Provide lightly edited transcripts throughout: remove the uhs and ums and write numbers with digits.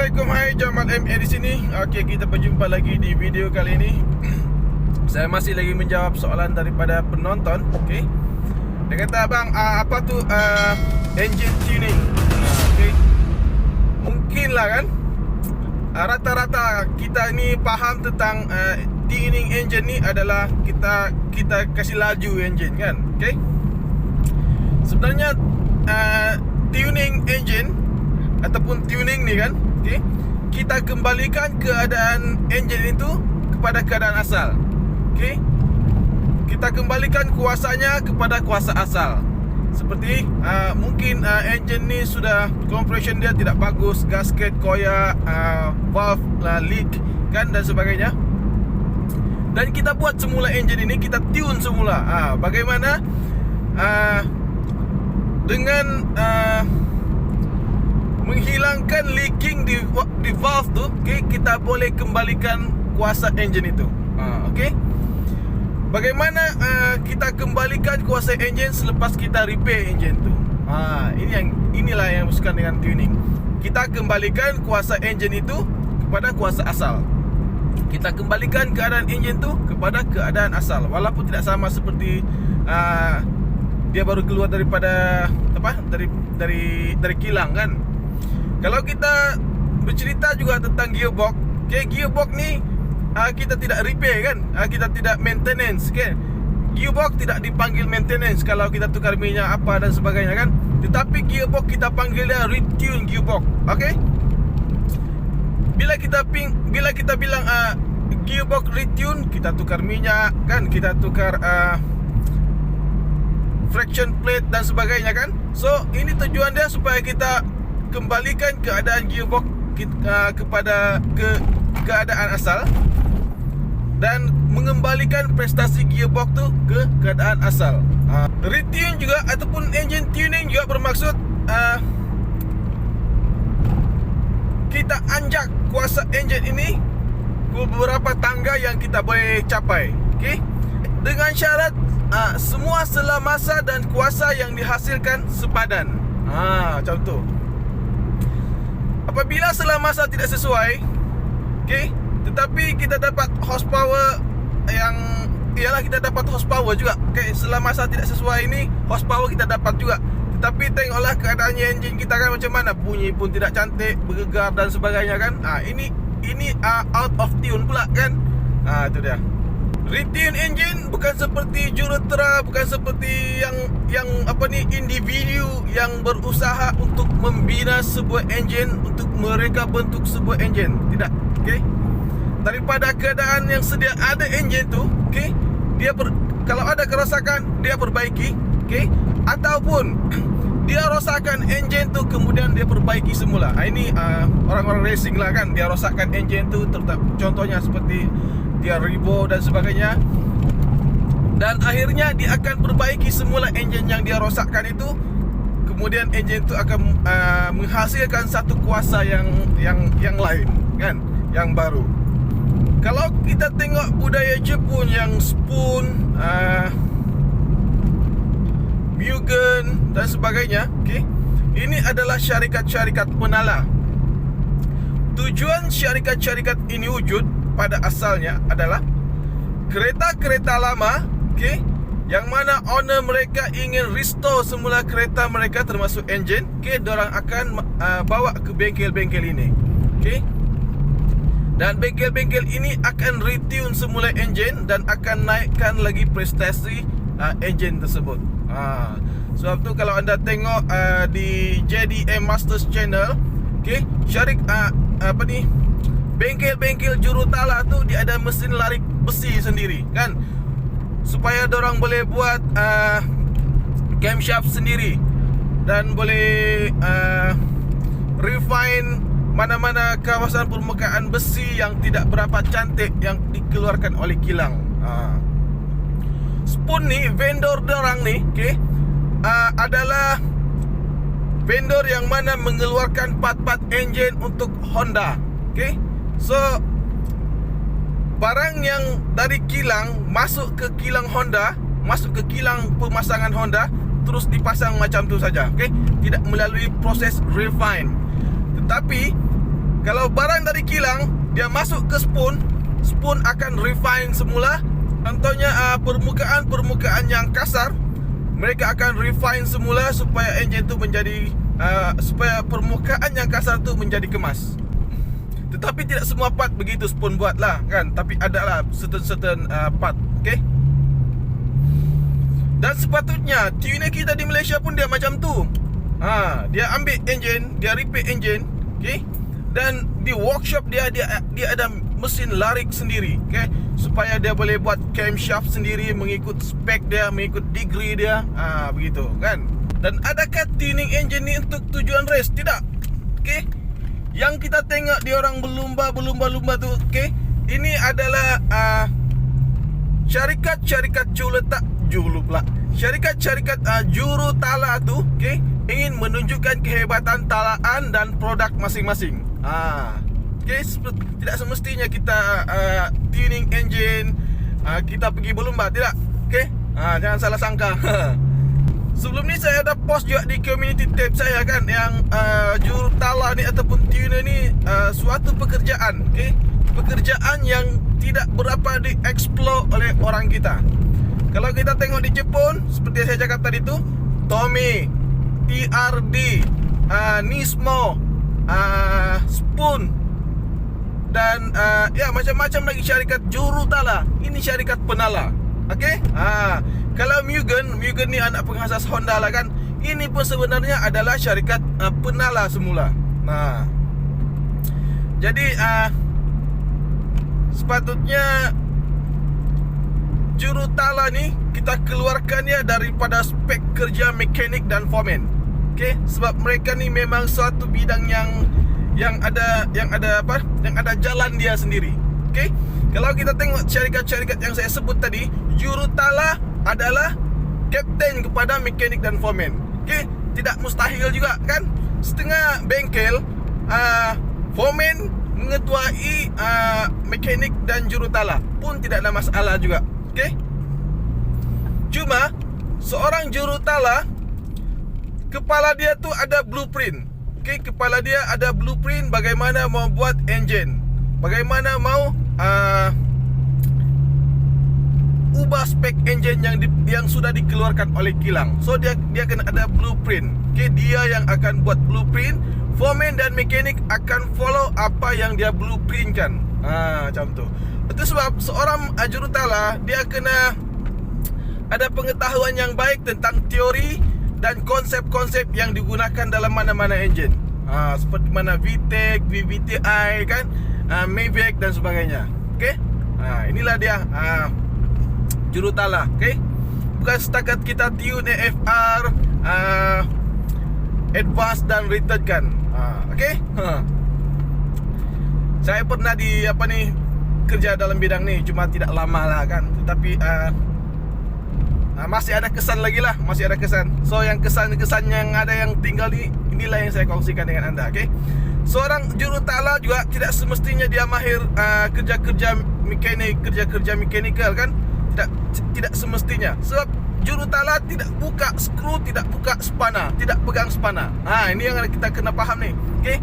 Assalamualaikum, hai Jamal MA di sini. Okey, kita berjumpa lagi di video kali ini. Saya masih lagi menjawab soalan daripada penonton. Okey. Dia kata, "Abang, apa tu engine tuning?" Okey. Mungkinlah kan rata-rata kita ni faham tentang tuning engine ni adalah kita kasih laju engine kan. Okey. Sebenarnya tuning engine ataupun tuning ni kan, okey, kita kembalikan keadaan enjin itu kepada keadaan asal. Okey, kita kembalikan kuasanya kepada kuasa asal. Seperti mungkin enjin ni sudah compression dia tidak bagus, gasket koyak, valve leak kan dan sebagainya. Dan kita buat semula enjin ini, kita tune semula. Bagaimana dengan menghilangkan leaking di valve tu, okey, kita boleh kembalikan kuasa enjin itu. Okey. Bagaimana kita kembalikan kuasa enjin selepas kita repair enjin tu? Inilah yang maksudkan dengan tuning. Kita kembalikan kuasa enjin itu kepada kuasa asal. Kita kembalikan keadaan enjin tu kepada keadaan asal, walaupun tidak sama seperti dia baru keluar daripada dari kilang kan. Kalau kita bercerita juga tentang gearbox, okay, gearbox ni kita tidak repair kan, kita tidak maintenance kan. Gearbox tidak dipanggil maintenance kalau kita tukar minyak apa dan sebagainya kan. Tetapi gearbox kita panggil dia retune gearbox. Okay. Bila kita bilang gearbox retune, kita tukar minyak kan, kita tukar friction plate dan sebagainya kan. So ini tujuan dia supaya kita kembalikan keadaan gearbox kepada keadaan asal dan mengembalikan prestasi gearbox tu ke keadaan asal. Retune juga ataupun engine tuning juga bermaksud kita anjak kuasa engine ini ke beberapa tangga yang kita boleh capai. Okey, dengan syarat semua selamasa dan kuasa yang dihasilkan sepadan. Macam tu. Apabila selamasa tidak sesuai, okey, tetapi kita dapat horsepower yang ialah kita dapat horsepower juga. Okey, selamasa tidak sesuai ini horsepower kita dapat juga. Tetapi tengoklah keadaannya enjin kita kan macam mana, bunyi pun tidak cantik, bergegar dan sebagainya kan. Ini out of tune pula kan. Itu dia. Retune engine bukan seperti jurutera, bukan seperti yang individu yang berusaha untuk membina sebuah enjin, untuk mereka bentuk sebuah enjin. Tidak, okey. Daripada keadaan yang sedia ada enjin tu, okey, kalau ada kerosakan dia perbaiki, okey, ataupun dia rosakkan enjin tu kemudian dia perbaiki semula. Ini orang-orang racing lah kan, dia rosakkan enjin tu, contohnya seperti dia ribo dan sebagainya, dan akhirnya dia akan perbaiki semula enjin yang dia rosakkan itu. Kemudian enjin itu akan menghasilkan satu kuasa yang lain kan, yang baru. Kalau kita tengok budaya Jepun yang Spoon, Mugen dan sebagainya, okay, ini adalah syarikat-syarikat penala. Tujuan syarikat-syarikat ini wujud pada asalnya adalah kereta-kereta lama, okey, yang mana owner mereka ingin restore semula kereta mereka termasuk enjin, okey, diorang akan bawa ke bengkel-bengkel ini, okey. Dan bengkel-bengkel ini akan retune semula enjin dan akan naikkan lagi prestasi enjin tersebut. Sebab tu kalau anda tengok di JDM Masters Channel, okey, bengkel-bengkel jurutala tu dia ada mesin larik besi sendiri kan, supaya dorang boleh buat camshaft sendiri dan boleh refine mana-mana kawasan permukaan besi yang tidak berapa cantik yang dikeluarkan oleh kilang. Spoon ni, vendor dorang ni, okay, adalah vendor yang mana mengeluarkan part-part enjin untuk Honda. Okay, so barang yang dari kilang masuk ke kilang Honda, masuk ke kilang pemasangan Honda, terus dipasang macam tu saja. Okay, tidak melalui proses refine. Tetapi Kalau barang dari kilang, dia masuk ke spoon akan refine semula. Contohnya permukaan yang kasar, mereka akan refine semula supaya engine tu menjadi supaya permukaan yang kasar tu menjadi kemas. Tetapi tidak semua part begitu spoon buat lah kan. Tapi ada lah certain part. Okay. Dan sepatutnya tuner kita di Malaysia pun dia macam tu. Dia ambil engine, dia repair engine, okay? Dan di workshop dia ada mesin larik sendiri, okay? Supaya dia boleh buat camshaft sendiri mengikut spek dia, mengikut degree dia, begitu kan. Dan adakah tuning engine ni untuk tujuan race? Tidak. Okay? Yang kita tengok dia orang berlumba tu, okay? Ini adalah syarikat jurutala tu, okay, ingin menunjukkan kehebatan talaan dan produk masing-masing. Okay, tidak semestinya kita tuning engine, kita pergi berlumba, tidak. Okay, jangan salah sangka. Sebelum ni saya ada post juga di community tab saya kan, yang jurutala ni ataupun tuner ni suatu pekerjaan, okay, pekerjaan yang tidak berapa dieksplor oleh orang kita. Kalau kita tengok di Jepun, seperti saya cakap tadi tu, Tommy, TRD, Nismo, Spoon, dan ya macam-macam lagi syarikat jurutala. Ini syarikat penala. Okey? Kalau Mugen ni anak pengasas Honda lah kan. Ini pun sebenarnya adalah syarikat penala semula. Jadi sepatutnya jurutala ni kita keluarkannya daripada spek kerja mekanik dan foreman. Okey, sebab mereka ni memang suatu bidang yang ada jalan dia sendiri. Okey. Kalau kita tengok syarikat-syarikat yang saya sebut tadi, jurutala adalah kapten kepada mekanik dan foreman. Okey, tidak mustahil juga kan? Setengah bengkel foreman mengetuai mekanik dan jurutala pun tidak ada masalah juga. Okay? Cuma seorang jurutala, kepala dia tu ada blueprint. Okay? Kepala dia ada blueprint bagaimana mau buat engine, bagaimana mau ubah spek engine yang sudah dikeluarkan oleh kilang. So dia kena ada blueprint. Okay? Dia yang akan buat blueprint. Foreman dan mekanik akan follow apa yang dia blueprintkan. Macam tu. Itu sebab seorang jurutala dia kena ada pengetahuan yang baik tentang teori dan konsep-konsep yang digunakan dalam mana-mana engine. Seperti mana VTEC, VVTi kan, Mavic dan sebagainya. Okey? Inilah dia jurutala, okey? Bukan setakat kita tune AFR, advance dan return kan. Okey? Saya pernah kerja dalam bidang ni, cuma tidak lama lah kan. Tetapi masih ada kesan lagi lah, masih ada kesan. So yang kesan-kesan yang ada yang tinggal ni, inilah yang saya kongsikan dengan anda. Okay? Seorang jurutala juga tidak semestinya dia mahir kerja-kerja mekanik, kerja-kerja mekanikal kan. Tidak semestinya. Sebab jurutala tidak buka skru, tidak buka spana, tidak pegang spana. Ini yang kita kena faham ni. Okay?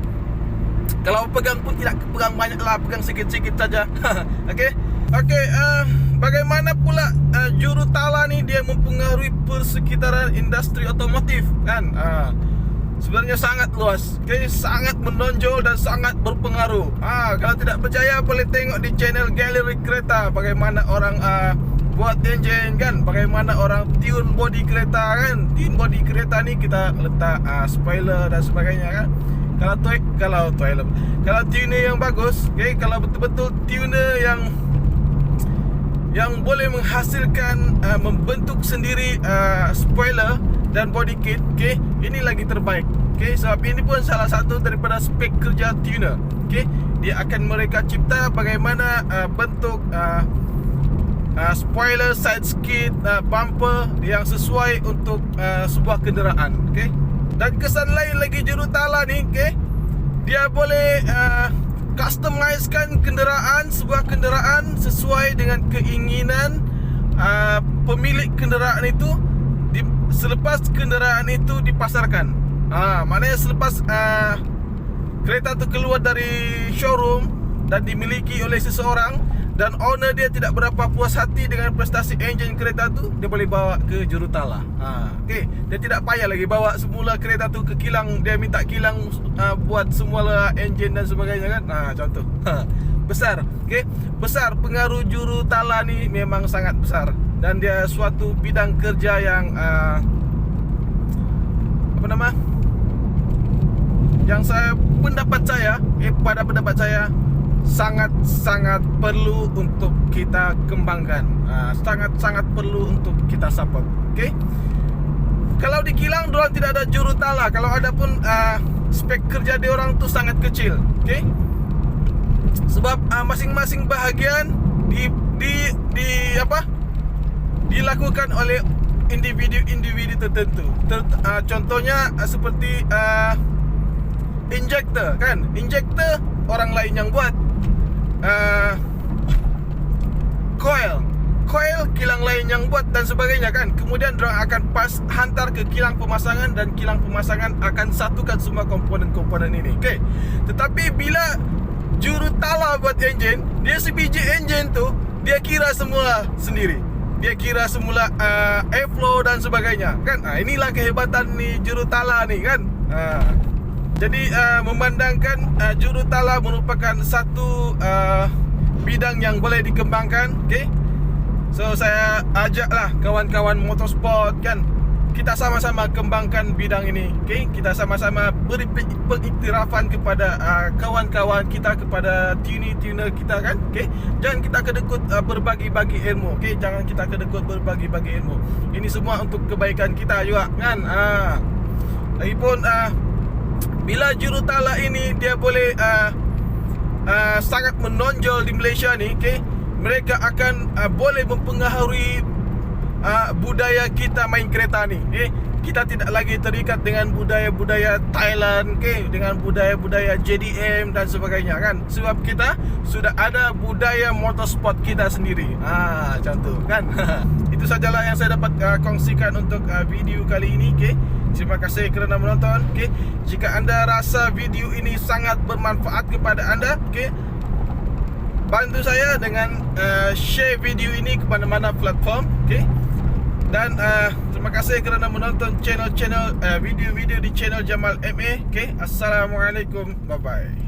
Kalau pegang pun tidak pegang banyak lah, pegang sikit-sikit saja. Okey. Bagaimana pula jurutala ni dia mempengaruhi persekitaran industri otomotif kan? Sebenarnya sangat luas. Okey, sangat menonjol dan sangat berpengaruh. Kalau tidak percaya boleh tengok di channel Galeri Kereta bagaimana orang buat engine kan, bagaimana orang tune body kereta kan. Tune body kereta ni kita letak spoiler dan sebagainya kan. Kalau tuner yang bagus, okay, kalau betul-betul tuner yang boleh menghasilkan membentuk sendiri spoiler dan body kit, okay, ini lagi terbaik. Okay, sebab ini pun salah satu daripada spek kerja tuner. Okay, dia akan mereka cipta bagaimana bentuk spoiler, side skid, bumper yang sesuai untuk sebuah kenderaan. Okay. Dan kesan lain lagi jurutala ni, okay, dia boleh customizekan sebuah kenderaan sesuai dengan keinginan pemilik kenderaan itu selepas kenderaan itu dipasarkan. Maknanya selepas kereta tu keluar dari showroom dan dimiliki oleh seseorang, dan owner dia tidak berapa puas hati dengan prestasi enjin kereta tu, dia boleh bawa ke jurutala. Okey, dia tidak payah lagi bawa semula kereta tu ke kilang. Dia minta kilang buat semula enjin dan sebagainya kan. Contoh. Besar. Okey, besar pengaruh jurutala ni, memang sangat besar, dan dia suatu bidang kerja yang yang pada pendapat saya sangat-sangat perlu untuk kita kembangkan, sangat-sangat perlu untuk kita support. Okey, kalau di kilang diorang tidak ada jurutala, kalau ada pun spek kerja diorang tu sangat kecil. Okey, sebab masing-masing bahagian dilakukan oleh individu-individu tertentu. Contohnya seperti injector kan, injector orang lain yang buat. Coil kilang lain yang buat dan sebagainya kan. Kemudian diorang akan hantar ke kilang pemasangan, dan kilang pemasangan akan satukan semua komponen-komponen ini. Okey, tetapi bila jurutala buat enjin, dia sebiji enjin tu dia kira semua sendiri. Dia kira semula airflow dan sebagainya kan. Inilah kehebatan ni jurutala ni kan. Jadi memandangkan jurutala merupakan satu bidang yang boleh dikembangkan. Okey, so saya ajaklah kawan-kawan motorsport kan, kita sama-sama kembangkan bidang ini. Okey, kita sama-sama beri pengiktirafan kepada kawan-kawan kita, kepada tuner kita kan. Okey, jangan kita kedekut berbagi-bagi ilmu. Okey, jangan kita kedekut berbagi-bagi ilmu. Ini semua untuk kebaikan kita juga kan. Lagipun bila jurutala ini dia boleh sangat menonjol di Malaysia ni. Okey, mereka akan boleh mempengaruhi budaya kita main kereta ni. Kita tidak lagi terikat dengan budaya-budaya Thailand, dengan budaya-budaya JDM dan sebagainya kan. Sebab kita sudah ada budaya motorsport kita sendiri. Contoh kan. Itu sajalah yang saya dapat kongsikan untuk video kali ini. Terima kasih kerana menonton. Jika anda rasa video ini sangat bermanfaat kepada anda, bantu saya dengan share video ini ke mana-mana platform. Dan terima kasih kerana menonton video-video di channel Jamal MA. Assalamualaikum, bye bye.